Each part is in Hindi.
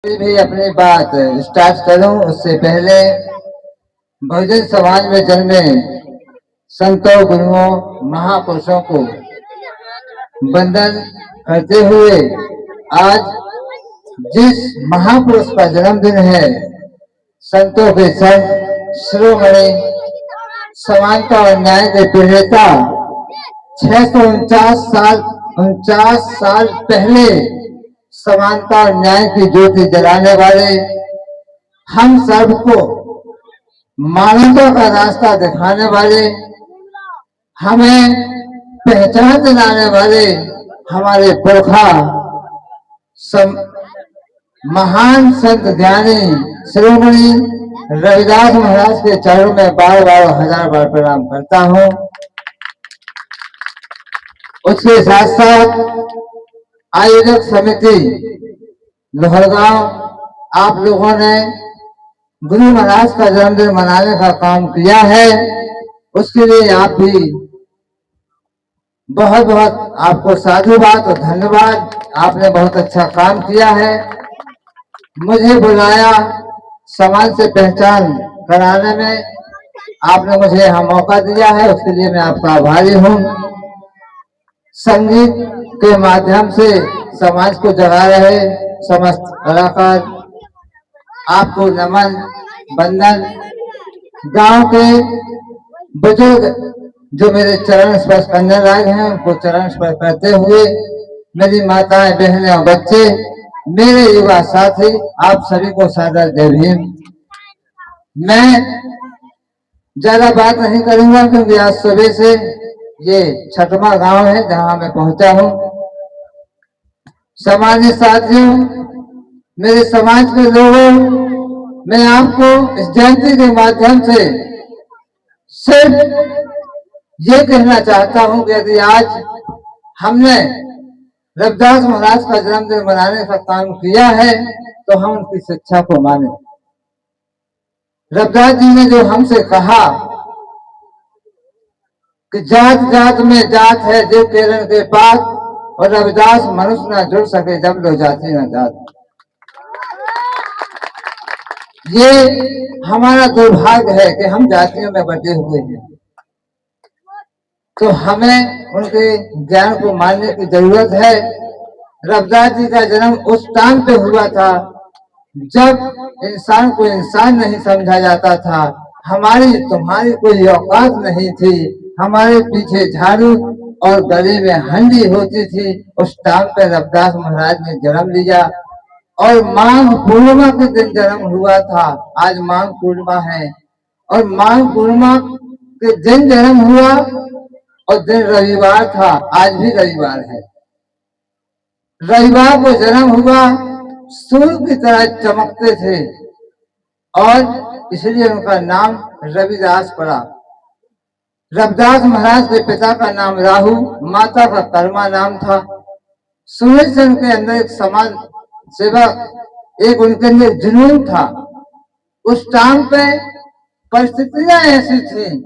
भी अपनी बात स्टार्ट करूं उससे पहले बहुजन समाज में जन्मे संतों गुरुओं महापुरुषों को वंदन करते हुए आज जिस महापुरुष का जन्मदिन है, संतों के संत शिरोमणि समानता और न्याय के प्रणेता 649 साल पहले समानता और न्याय की ज्योति जलाने वाले, हम सबको मानवता का रास्ता दिखाने वाले, हमें पहचान दिलाने वाले हमारे पुरखा महान संत ज्ञानी शिरोमणि रविदास महाराज के चरणों में बार बार हजार बार प्रणाम करता हूँ। उसके साथ साथ आयोजक समिति लोहरगांव, आप लोगों ने गुरु महाराज का जन्मदिन मनाने का काम किया है, उसके लिए आप भी बहुत बहुत आपको साधुवाद और धन्यवाद। आपने बहुत अच्छा काम किया है। मुझे बुलाया समाज से पहचान कराने में, आपने मुझे यहाँ मौका दिया है, उसके लिए मैं आपका आभारी हूँ। संगीत के माध्यम से समाज को जगा रहे समस्त कलाकार, आपको नमन वंदन। गांव के बुजुर्ग जो मेरे चरण स्पर्श करने लायक हैं, उनको चरण स्पर्श करते हुए मेरी माताएं, बहनें और बच्चे, मेरे युवा साथी, आप सभी को सादर जय भीम। मैं ज्यादा बात नहीं करूंगा क्योंकि आज सुबह से ये 6वां गांव है जहां मैं पहुंचा हूं। समाज साथियों, मेरे समाज के लोगों, मैं आपको इस जयंती के माध्यम से सिर्फ ये कहना चाहता हूं कि यदि आज हमने रविदास महाराज का जन्मदिन मनाने का काम किया है तो हम उनकी शिक्षा को माने। रविदास जी ने जो हमसे कहा कि जात जात में जात है जो केरन के पास, और रविदास मनुष्य न जुड़ सके जब लो जाति न जात। ये हमारा दुर्भाग्य है कि हम जातियों में बटे हुए हैं, तो हमें उनके ज्ञान को मानने की जरूरत है। रविदास जी का जन्म उस टाइम पे हुआ था जब इंसान को इंसान नहीं समझा जाता था, हमारी तुम्हारी कोई औकात नहीं थी, हमारे पीछे झाड़ू और गले में हंडी होती थी। उस टाइम पे रविदास महाराज ने जन्म लिया और माघ पूर्णिमा के दिन जन्म हुआ था। आज माघ पूर्णिमा है और माघ पूर्णिमा के दिन जन्म हुआ और दिन रविवार था, आज भी रविवार है। रविवार को जन्म हुआ, सूर्य की तरह चमकते थे और इसलिए उनका नाम रविदास पड़ा। रविदास महाराज के पिता का नाम राहु, माता का कर्मा नाम था। सूरज से उनके अंदर एक समाज सेवा, एक उनके अंदर जुनून था। उस टाइम पे परिस्थितियां ऐसी थी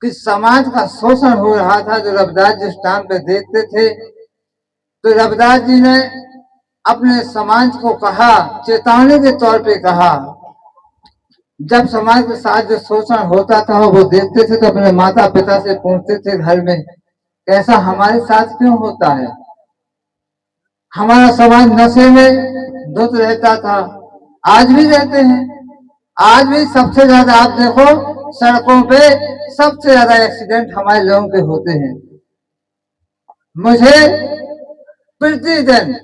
कि समाज का शोषण हो रहा था, जो रविदास जिस टाइम पे देखते थे। तो रविदास जी ने अपने समाज को कहा, चेतावनी के तौर पे कहा, जब समाज के साथ जो शोषण होता था वो देखते थे तो अपने माता पिता से पूछते थे घर में, कैसा हमारे साथ क्यों होता है। हमारा समाज नशे में धुत रहता था, आज भी रहते हैं। आज भी सबसे ज्यादा आप देखो सड़कों पे सबसे ज्यादा एक्सीडेंट हमारे लोगों के होते हैं। मुझे प्रतिदिन,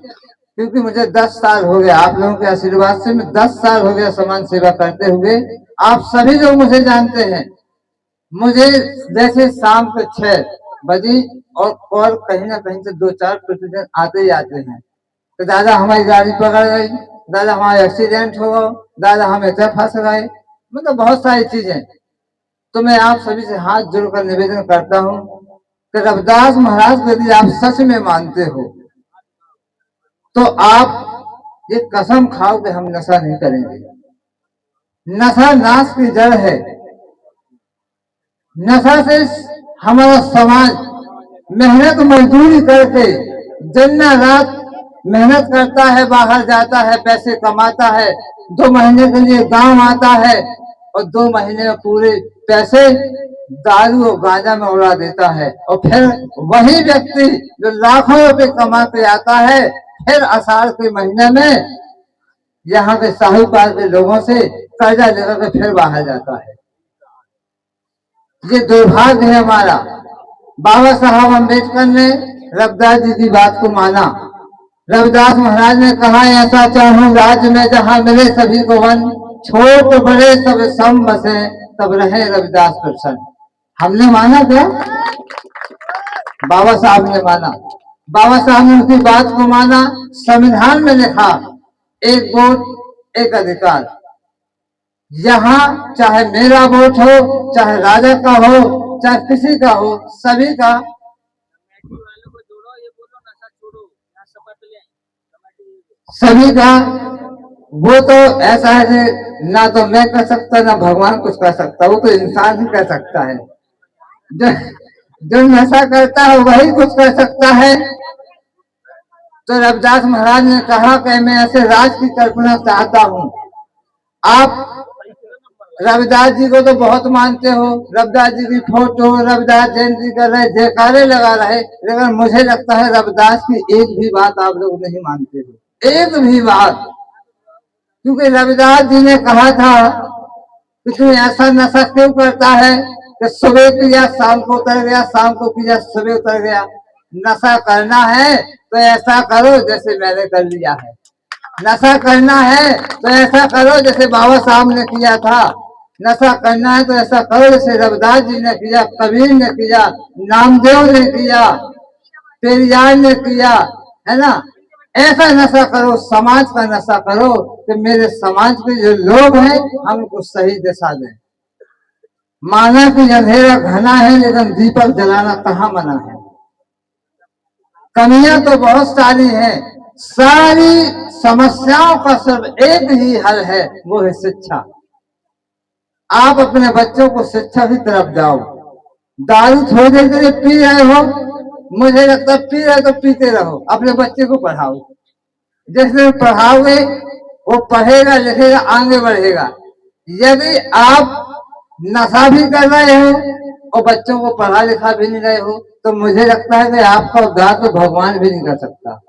क्योंकि मुझे 10 साल हो गया, आप लोगों के आशीर्वाद से मैं 10 साल हो गया समाज सेवा करते हुए, आप सभी लोग मुझे जानते हैं। मुझे जैसे शाम के 6 बजे और कॉल कहीं ना कहीं से 2-4 प्रतिदिन आते ही आते हैं तो दादा हमारी गाड़ी पकड़ गई, दादा हमारा एक्सीडेंट हो गया, दादा हम इतना फंस गए, मतलब बहुत सारी चीजें। तो मैं आप सभी से हाथ जोड़कर निवेदन करता हूँ कि रविदास महाराज को यदि आप सच में मानते हो तो आप ये कसम खाओ कि हम नशा नहीं करेंगे। नशा नाश की जड़ है। नशा से हमारा समाज मेहनत मजदूरी करके दिन रात मेहनत करता है, बाहर जाता है, पैसे कमाता है, 2 महीने के लिए गांव आता है और 2 महीने में पूरे पैसे दारू और गांजा में उड़ा देता है। और फिर वही व्यक्ति जो लाखों रुपए कमा के आता है, फिर आषाढ़ के महीने में यहाँ के साहूकार के लोगों से कर्जा लेकर के फिर बाहर जाता है। ये दुर्भाग्य है हमारा। बाबा साहब अम्बेडकर ने रविदास जी की बात को माना। रविदास महाराज ने कहा, ऐसा चाहूं राज्य में जहां मिले सभी को वन, छोट बड़े सब सम बसे, तब रहे रविदास प्रसन्न। हमने माना क्या? बाबा साहब ने माना। बाबा साहब ने उनकी बात को माना। संविधान में लिखा, एक वोट एक अधिकार। यहाँ चाहे मेरा वोट हो, चाहे राजा का हो, चाहे किसी का हो, सभी का वो तो ऐसा है कि ना तो मैं कर सकता, ना भगवान कुछ कर सकता, वो तो इंसान ही कर सकता है। जो नशा करता है वही कुछ कर सकता है। तो रविदास महाराज ने कहा कि मैं ऐसे राज की कल्पना चाहता हूँ। आप रविदास जी को तो बहुत मानते हो, रविदास जी की फोटो, रविदास जयंती कर रहे, जयकारे लगा रहे, लेकिन मुझे लगता है रविदास की एक भी बात आप लोग नहीं मानते हो, एक भी बात। क्योंकि रविदास जी ने कहा था कि तू ऐसा नशा क्यों करता है कि सुबह किया शाम को उतर गया, शाम को किया सुबह उतर गया। नशा करना है तो ऐसा करो जैसे मैंने कर लिया है। नशा करना है तो ऐसा करो जैसे बाबा साहब ने किया था। नशा करना है तो ऐसा करो जैसे रविदास जी ने किया, कबीर ने किया, नामदेव ने किया, पेरियार ने किया, है ना। ऐसा नशा करो, समाज का नशा करो कि मेरे समाज के जो लोग हैं हमको सही दिशा दें। माना कि अंधेरा घना है लेकिन दीपक जलाना कहाँ मना है। कमियां तो बहुत सारी हैं, सारी समस्याओं का सिर्फ एक ही हल है, वो है शिक्षा। आप अपने बच्चों को शिक्षा की तरफ जाओ। दारू थोड़ी देर के लिए पी रहे हो, मुझे लगता है पी रहे तो पीते रहो, अपने बच्चे को पढ़ाओ। जिसने पढ़ाओगे वो पढ़ेगा, लिखेगा, आगे बढ़ेगा। यदि आप नशा भी कर रहे हो और बच्चों को पढ़ा लिखा भी नहीं रहे हो, तो मुझे लगता है कि आपका उद्धार तो भगवान भी नहीं कर सकता।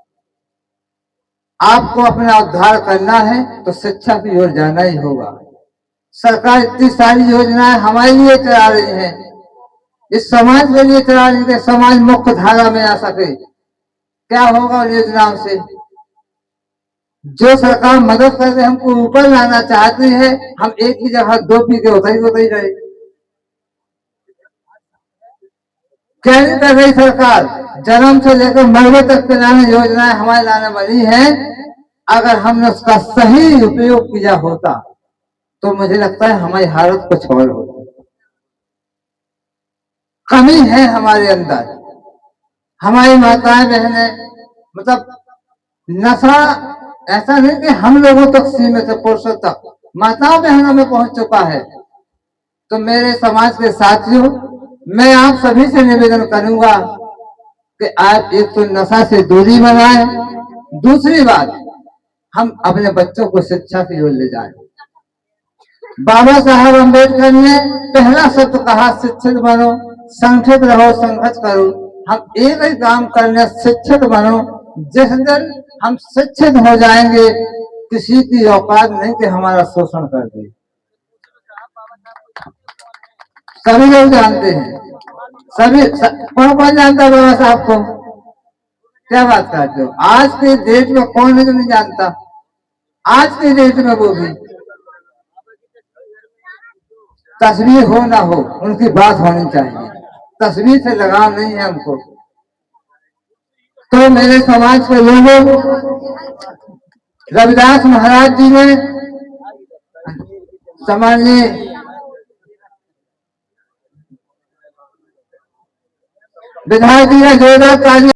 आपको अपना उद्धार करना है तो शिक्षा की ओर जाना ही होगा। सरकार इतनी सारी योजनाएं हमारे लिए चला रही है, इस समाज के लिए चला रही है, समाज मुख्य धारा में आ सके। क्या होगा उन योजनाओं से? जो सरकार मदद करके हमको ऊपर लाना चाहती है, हम एक ही जगह दो पी के उतर ही रहे। क्या नहीं कर रही सरकार? जन्म से लेकर मरने तक के लाने योजनाएं हमारे लाने वाली हैं। अगर हमने उसका सही उपयोग किया होता तो मुझे लगता है हमारी हालत कुछ और होती। कमी है हमारे अंदर। हमारी माताएं बहनें, मतलब नशा ऐसा नहीं कि हम लोगों तक सीमित है, पुरुषों तक, माताओं बहनों में पहुंच चुका है। तो मेरे समाज के साथियों, मैं आप सभी से निवेदन करूंगा कि आप एक तो नशा से दूरी बनाएं, दूसरी बात हम अपने बच्चों को शिक्षा की ओर ले जाएं। बाबा साहब अम्बेडकर ने पहला शब्द कहा, शिक्षित बनो, संगठित रहो, संघर्ष करो। हम एक ही काम करने, शिक्षित बनो। जिस दिन हम शिक्षित हो जाएंगे, किसी की औकात नहीं कि हमारा शोषण कर दे। सभी लोग जानते हैं, सभी कौन जानता है बाबा साहब को? क्या बात करते हो? आज के डेट में कौन है जो नहीं जानता? आज के डेट में वो भी तस्वीर हो ना हो, उनकी बात होनी चाहिए। तस्वीर से लगाव नहीं है हमको। तो मेरे समाज के लोगों, रविदास महाराज जी ने सामान्य विधायक जी ने जोरदार ताली